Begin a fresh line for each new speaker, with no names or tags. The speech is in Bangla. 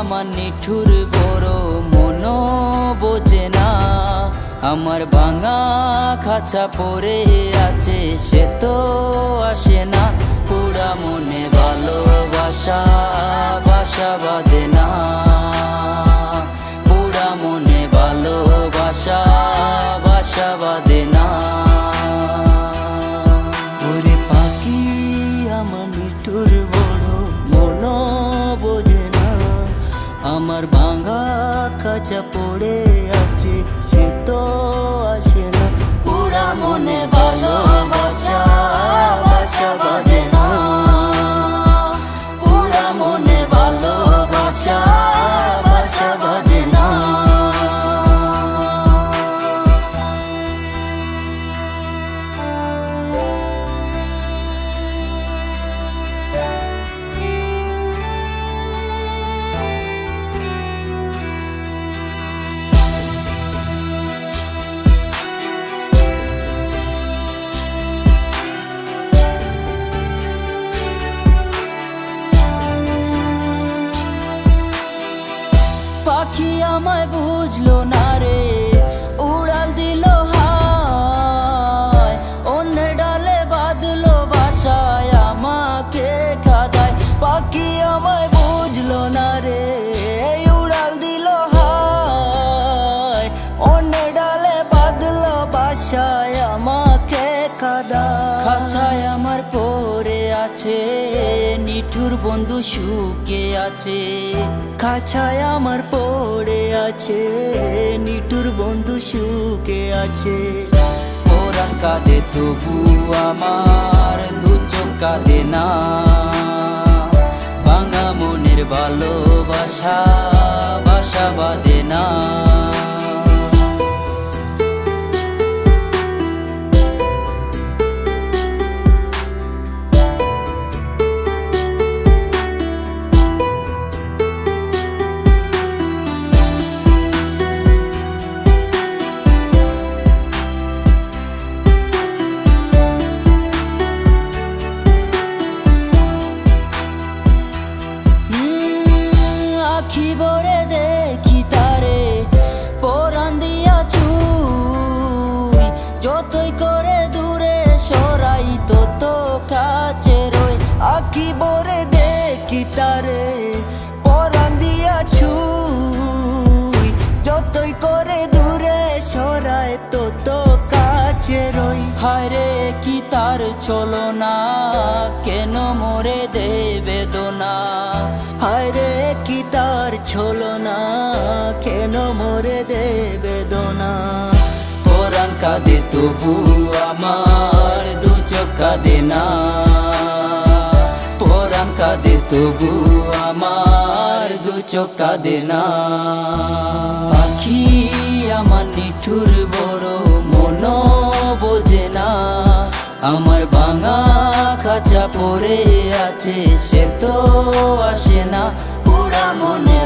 আমার নিঠুর বড় মন বোঝে না, আমার ভাঙা খাঁচা পড়ে আছে সে তো আসে না। পুরা মনে ভালোবাসা বাসা বাঁধে না, পুরা মনে ভালোবাসা বাসা বাঁধে না।
ওরে পাখি আমার নিঠুর বড় মন বোঝে না, আমার ভাঙা খাঁচা পড়ে আছে সে তো আসে না।
পুরা মনে ভালোবাসা বাসা বাঁধে না, পুরা মনে ভালোবাসা বাসা বাঁধে না। পাখি আমায় বুঝলো না রে, উড়াল দিল হায়, অন্যের ডালে বাঁধলো বাসায় আমাকে খাদায়।
পাখি আমায় বুঝলো না রে, উড়াল দিল হায়, অন্য ডালে বাঁধলো বাসায় আমাকে কাদায়।
খাঁচায় আমার পড়ে আছে নিঠুর বন্ধু সুখে আছে,
খাঁচায় আমার পড়ে আছে নিঠুর বন্ধু সুখে আছে।
পরাণ কাঁদে তবু আমার দু চোখ কাঁদে না, ভাঙা মনের ভালোবাসা বাসা বাঁধে না। আখি ভরে দেখি তারে পরাণ দিয়া ছুঁই, যতই করে দূরে সরাই তত কাছে রই।
আখি ভরে দেখি তারে পরাণ দিয়া ছুঁই, যতই করে দূরে সরায় তত কাছে রই।
হায় রে কি তার চলো না, কেন মোরে দে বেদনা।
হায় রে কি তার ছলো না, কেন মোরে দে বেদনা।
পরাণ কাঁদে তবু আমার দু চোখ কাঁদে না, পরাণ কাঁদে তবু আমার দু চোখ কাঁদে না। পাখি আমার নিঠুর বড় মন বোঝে না, আমার ভাঙা খাঁচা পড়ে আছে সে তো আসে না। পুরা মনে